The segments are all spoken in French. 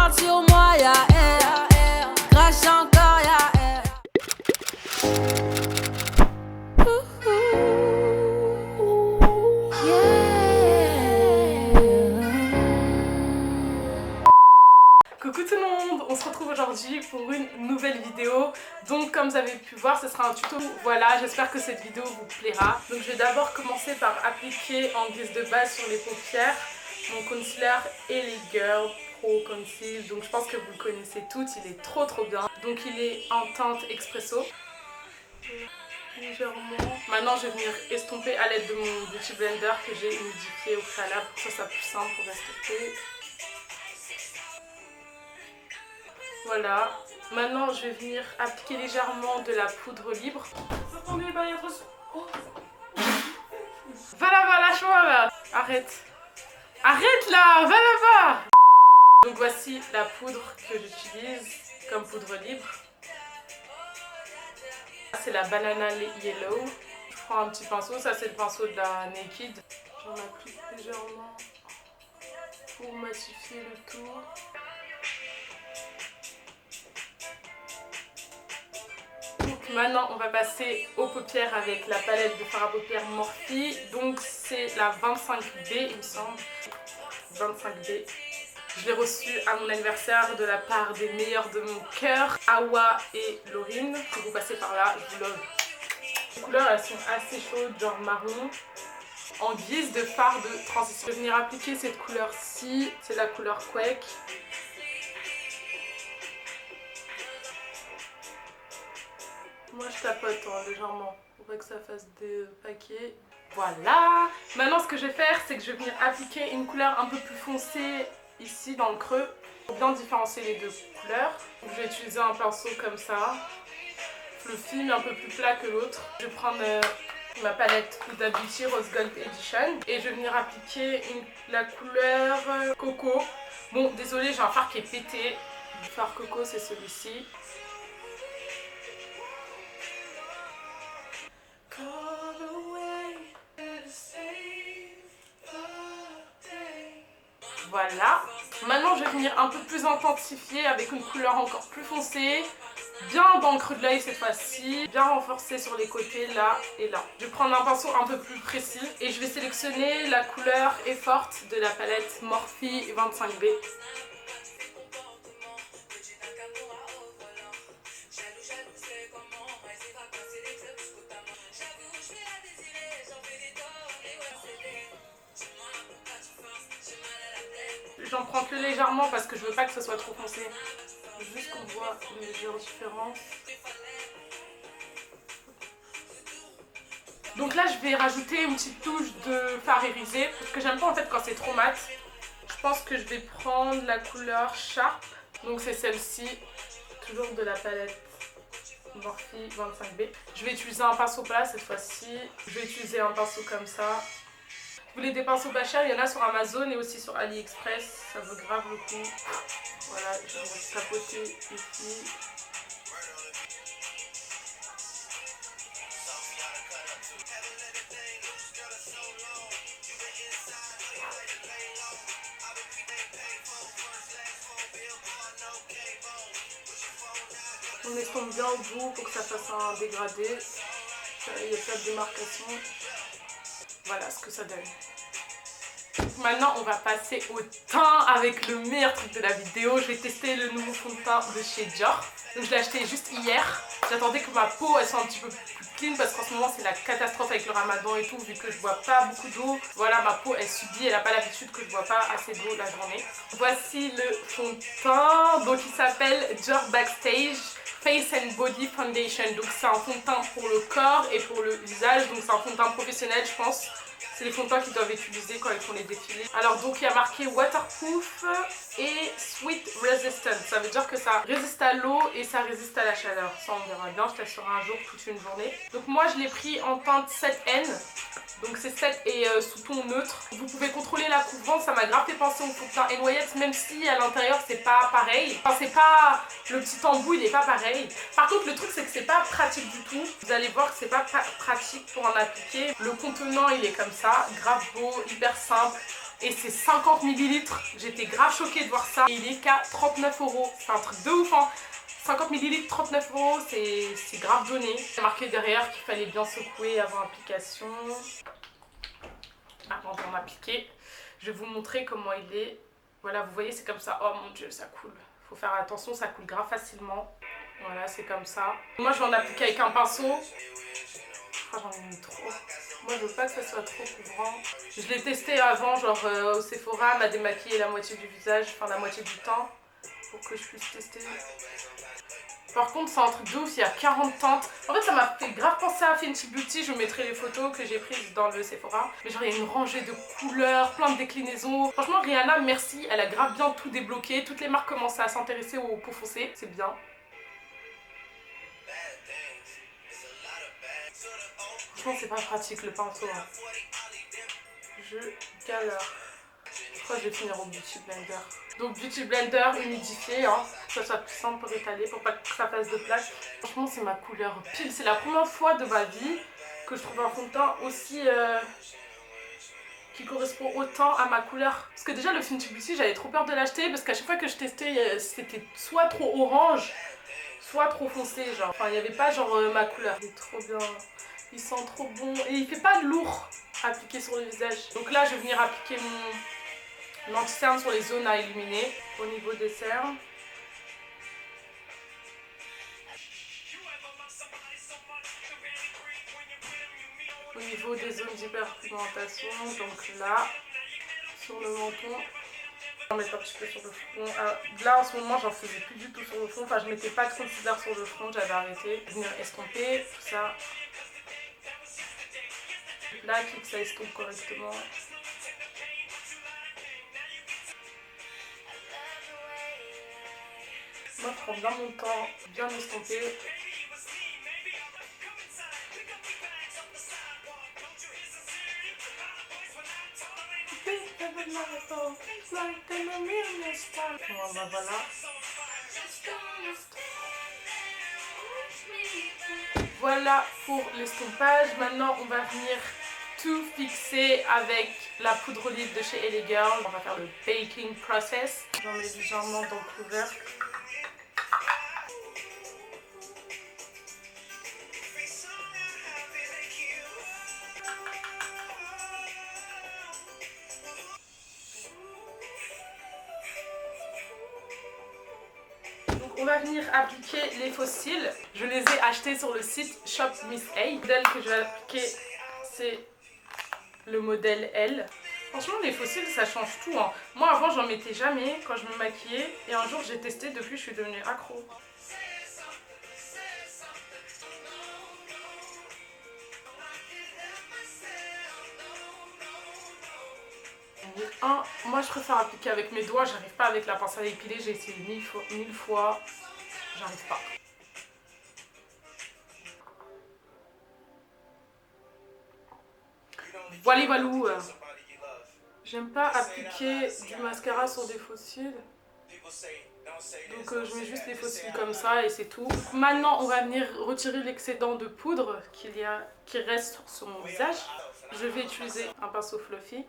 parle sur moi, y'a air. Crache encore, y'a air. Coucou tout le monde, on se retrouve aujourd'hui pour une nouvelle vidéo. Donc comme vous avez pu voir, ce sera un tuto. Voilà, j'espère que cette vidéo vous plaira. Donc je vais d'abord commencer par appliquer en guise de base sur les paupières mon concealer Elite Girl Pro Conceal. Donc je pense que vous le connaissez toutes, il est trop bien. Donc il est en teinte expresso. Légèrement. Maintenant je vais venir estomper à l'aide de mon beauty blender que j'ai humidifié au préalable pour que ça soit plus simple pour estomper. Voilà, maintenant je vais venir appliquer légèrement de la poudre libre. Attendez, il y a trop... Oh. Va là-bas, lâche-moi là. Arrête. Arrête là, va là-bas. Donc voici la poudre que j'utilise comme poudre libre. C'est la Banana Yellow. Je prends un petit pinceau, ça c'est le pinceau de la Naked. J'en applique légèrement pour matifier le tout. Maintenant, on va passer aux paupières avec la palette de fard à paupières Morphe. Donc, c'est la 25B, il me semble. 25B. Je l'ai reçue à mon anniversaire de la part des meilleurs de mon cœur, Awa et Laurine. Si vous passez par là, je vous love. Les couleurs, elles sont assez chaudes, genre marron, en guise de fard de transition. Je vais venir appliquer cette couleur-ci. C'est la couleur Quake. Moi je tapote légèrement pour pas que ça fasse des paquets. Voilà. Maintenant ce que je vais faire, c'est que je vais venir appliquer une couleur un peu plus foncée ici dans le creux pour bien différencier les deux couleurs. Donc, je vais utiliser un pinceau comme ça, fluffy mais un peu plus plat que l'autre. Je vais prendre ma palette Huda Beauty Rose Gold Edition et je vais venir appliquer la couleur Coco. Bon, désolé, j'ai un fard qui est pété. Le fard Coco, c'est celui-ci. Voilà. Maintenant, je vais venir un peu plus intensifier avec une couleur encore plus foncée. Bien dans le creux de l'œil cette fois-ci. Bien renforcée sur les côtés, là et là. Je vais prendre un pinceau un peu plus précis. Et je vais sélectionner la couleur et forte de la palette Morphe 25B. J'en prends que légèrement parce que je veux pas que ce soit trop foncé. Juste qu'on voit une légère différence. Donc là je vais rajouter une petite touche de fard irisé parce que j'aime pas en fait quand c'est trop mat. Je pense que je vais prendre la couleur Sharp. Donc c'est celle-ci, toujours de la palette Morphe 25B. Je vais utiliser un pinceau plat cette fois-ci. Je vais utiliser un pinceau comme ça. Vous voulez des pinceaux pas chers, il y en a sur Amazon et aussi sur AliExpress, ça vaut grave le coup. Voilà, je vais tapoter ici. On estompe bien au bout pour que ça fasse un dégradé. Il n'y a pas de démarcation. Voilà ce que ça donne. Maintenant on va passer au teint avec le meilleur truc de la vidéo. Je vais tester le nouveau fond de teint de chez Dior. Donc je l'ai acheté juste hier. J'attendais que ma peau elle soit un petit peu plus clean parce qu'en ce moment c'est la catastrophe avec le ramadan et tout vu que je bois pas beaucoup d'eau. Voilà, ma peau elle subit, elle n'a pas l'habitude que je bois pas assez d'eau la journée. Voici le fond de teint. Donc il s'appelle Dior Backstage Face and Body Foundation. Donc c'est un fond de teint pour le corps et pour le visage. Donc c'est un fond de teint professionnel je pense. C'est les fonds de teint qu'ils doivent utiliser quand ils font les défilés. Alors donc il y a marqué waterproof et sweat resistant. Ça veut dire que ça résiste à l'eau et ça résiste à la chaleur. Ça on verra bien, je testerai un jour toute une journée. Donc moi je l'ai pris en teinte 7N. Donc c'est 7 et sous ton neutre. Vous pouvez contrôler la couvrance, ça m'a grave fait penser au fond de teint Noyette, même si à l'intérieur c'est pas pareil. Enfin c'est pas, le petit embout il est pas pareil. Par contre le truc c'est que c'est pas pratique du tout. Vous allez voir que c'est pas pratique pour en appliquer. Le contenant il est comme ça, grave beau, hyper simple. et c'est 50 millilitres. J'étais grave choquée de voir ça. Et il est qu'à 39 €. C'est un truc de ouf, hein. 50 millilitres, 39 €, c'est grave donné. C'est marqué derrière qu'il fallait bien secouer avant application. Avant d'en appliquer, je vais vous montrer comment il est. Voilà, vous voyez, c'est comme ça. Oh mon dieu, ça coule. Faut faire attention, ça coule grave facilement. Voilà, c'est comme ça. Moi, je vais en appliquer avec un pinceau. Ah, j'en ai mis trop. Moi, je veux pas que ça soit trop couvrant. Je l'ai testé avant, genre au Sephora, elle m'a démaquillé la moitié du visage, enfin la moitié du temps, pour que je puisse tester. Par contre, c'est un truc de ouf, il y a 40 teintes. En fait, ça m'a fait grave penser à Fenty Beauty. Je vous mettrai les photos que j'ai prises dans le Sephora. Mais genre, il y a une rangée de couleurs, plein de déclinaisons. Franchement, Rihanna, merci. Elle a grave bien tout débloqué. Toutes les marques commencent à s'intéresser aux peaux foncées. C'est bien. Franchement, c'est pas pratique le pinceau. Hein. Je galère. Je crois que je vais finir au Beauty Blender. Donc Beauty Blender humidifié, hein, pour que ça soit plus simple pour étaler, pour pas que ça fasse de plaques. Franchement, c'est ma couleur pile. C'est la première fois de ma vie que je trouve un fond de teint aussi qui correspond autant à ma couleur. Parce que déjà le Fenty Beauty, j'avais trop peur de l'acheter parce qu'à chaque fois que je testais, c'était soit trop orange, soit trop foncé, genre. Enfin, il n'y avait pas genre ma couleur. Il est trop bien. Il sent trop bon et il fait pas lourd à appliquer sur le visage. Donc là, je vais venir appliquer mon anti-cerne sur les zones à illuminer au niveau des cernes. Au niveau des zones d'hyperpigmentation, donc là, sur le menton. Je vais mettre un petit peu sur le front. Là, en ce moment, j'en faisais plus du tout sur le front. Enfin, je mettais pas de concealer sur le front, j'avais arrêté. Je vais venir estomper tout ça. Là, clique, ça estompe correctement. Moi, je prends bien mon temps, bien estomper. Bon, bah voilà. Voilà pour l'estompage. Maintenant, on va venir tout fixer avec la poudre olive de chez LA Girl. On va faire le baking process. J'en mets légèrement dans le couvercle. On va venir appliquer les faux cils. Je les ai achetés sur le site Shop Miss A. Le modèle que je vais appliquer, c'est le modèle L. Franchement, les faux cils, ça change tout. Hein. Moi, avant, j'en mettais jamais quand je me maquillais. Et un jour, j'ai testé. Depuis, je suis devenue accro. Moi je préfère appliquer avec mes doigts, j'arrive pas avec la pince à épiler, j'ai essayé mille fois, j'arrive pas. Voilà, walou. J'aime pas appliquer du mascara sur des faux cils. Donc je mets juste les faux cils comme ça et c'est tout. Maintenant on va venir retirer l'excédent de poudre qui reste sur mon visage. Je vais utiliser un pinceau fluffy.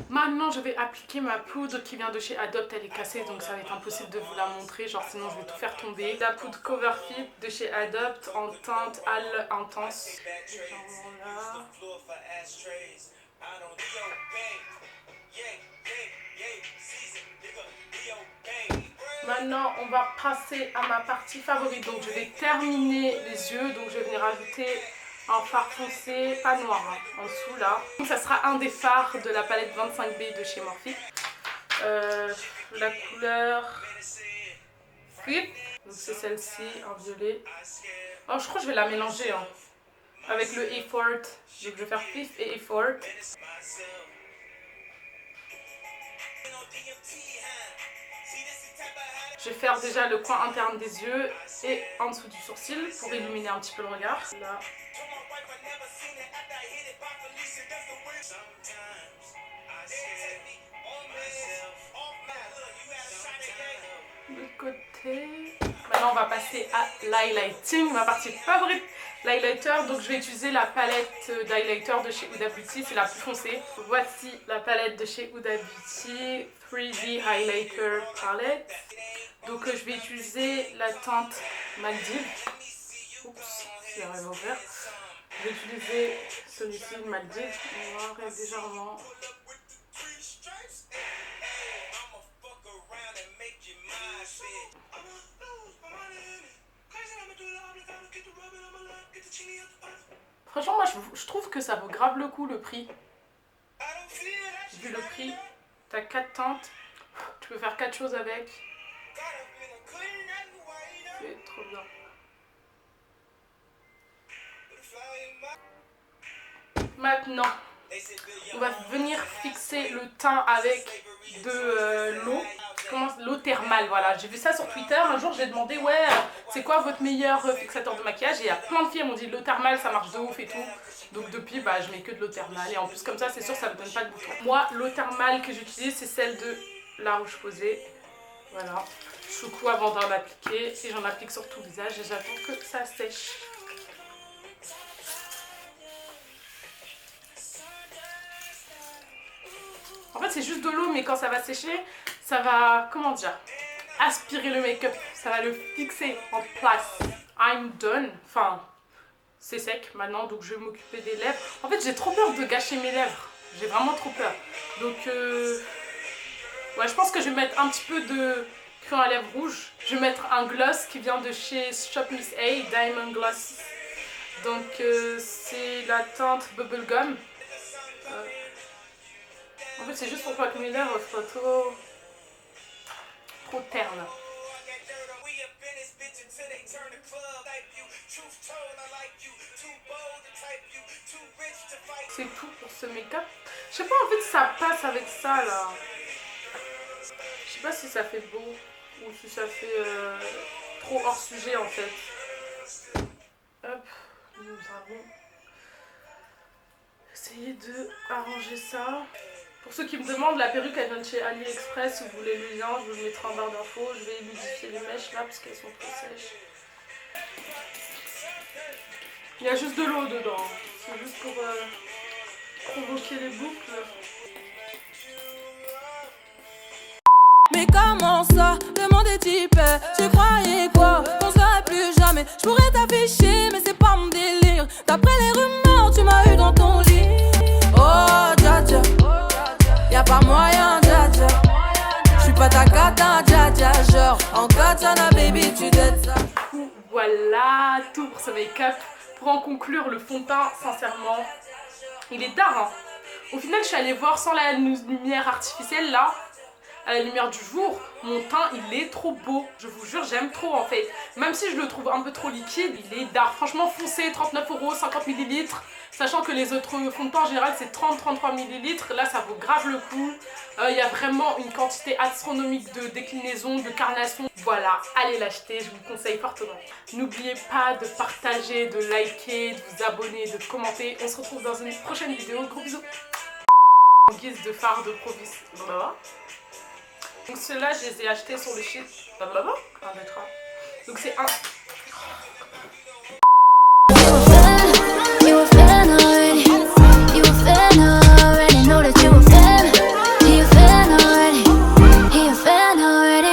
Maintenant je vais appliquer ma poudre qui vient de chez Adopt, elle est cassée donc ça va être impossible de vous la montrer, genre sinon je vais tout faire tomber. La poudre Cover Fit de chez Adopt en teinte Hale Intense. Genre maintenant on va passer à ma partie favorite, donc je vais terminer les yeux, donc je vais venir ajouter un fard foncé, pas noir, hein, en dessous là. Donc ça sera un des fards de la palette 25B de chez Morphe. La couleur Flip, donc c'est celle-ci en violet. Oh, je crois que je vais la mélanger hein, avec le Effort, donc je vais faire Flip et Effort. Je vais faire déjà le coin interne des yeux et en dessous du sourcil pour illuminer un petit peu le regard. Là. De côté. Maintenant on va passer à l'highlighting, ma partie favorite, l'highlighter. Donc je vais utiliser la palette d'highlighter de chez Huda Beauty, c'est la plus foncée. Voici la palette de chez Huda Beauty, 3D Highlighter Palette. Donc je vais utiliser la teinte Maldives. Oups, c'est vraiment vert. Je vais utiliser celui-ci, Maldives, noir et légèrement. Franchement, moi je trouve que ça vaut grave le coup le prix. Vu le prix, t'as 4 teintes, tu peux faire 4 choses avec. C'est trop bien. Maintenant, on va venir fixer le teint avec de l'eau. L'eau thermale, voilà. J'ai vu ça sur Twitter. Un jour, j'ai demandé, ouais, c'est quoi votre meilleur fixateur de maquillage? Et il y a plein de filles qui m'ont dit l'eau thermale, ça marche de ouf et tout. Donc depuis, bah, je mets que de l'eau thermale. Et en plus, comme ça, c'est sûr, ça ne me donne pas de boutons. Moi, l'eau thermale que j'utilise, c'est celle de La Roche-Posay. Voilà. Je secoue avant d'en appliquer. Et j'en applique sur tout le visage. Et j'attends que ça sèche. En fait, c'est juste de l'eau, mais quand ça va sécher, ça va, comment dire, aspirer le make-up. Ça va le fixer en place. I'm done. Enfin, c'est sec maintenant, donc je vais m'occuper des lèvres. En fait, j'ai trop peur de gâcher mes lèvres. J'ai vraiment trop peur. Donc, ouais, je pense que je vais mettre un petit peu de crayon à lèvres rouge. Je vais mettre un gloss qui vient de chez Shop Miss A, Diamond Gloss. Donc, c'est la teinte Bubblegum. En fait, c'est juste pour pas que mes lèvres soient trop ternes. C'est tout pour ce make-up. Je sais pas en fait si ça passe avec ça là. Je sais pas si ça fait beau ou si ça fait trop hors sujet en fait. Hop, nous allons essayer de arranger ça. Pour ceux qui me demandent, la perruque elle vient de chez AliExpress. Si vous voulez le lien, je vous le mettrai en barre d'infos. Je vais humidifier les mèches là parce qu'elles sont trop sèches. Il y a juste de l'eau dedans. C'est juste pour provoquer les boucles. Mais comment ça, le monde est hyper. Tu croyais quoi, qu'on serait plus jamais. Je pourrais t'afficher, mais c'est pas mon délire. D'après les rumeurs, tu m'as eu dans ton lit. Oh, dja dja, y'a pas moyen, dja dja. J'suis pas ta cata, dja dja. Genre, en katana, baby, tu dettes ça. Voilà, tout pour ce make-up. Pour en conclure, le fond de teint, sincèrement, il est tard, hein. Au final, je suis allée voir sans la lumière artificielle, là, à la lumière du jour, mon teint, il est trop beau. Je vous jure, j'aime trop, en fait. Même si je le trouve un peu trop liquide, il est dark. Franchement, foncé, 39 €, 50 ml. Sachant que les autres fonds de teint, en général, c'est 30-33 ml. Là, ça vaut grave le coup. Il y a vraiment une quantité astronomique de déclinaisons, de carnations. Voilà, allez l'acheter, je vous le conseille fortement. N'oubliez pas de partager, de liker, de vous abonner, de commenter. On se retrouve dans une prochaine vidéo. Gros bisous. En guise de fard de Provis. Donc ceux-là, je les ai achetés sur le site. 1, 2, 3. Donc c'est un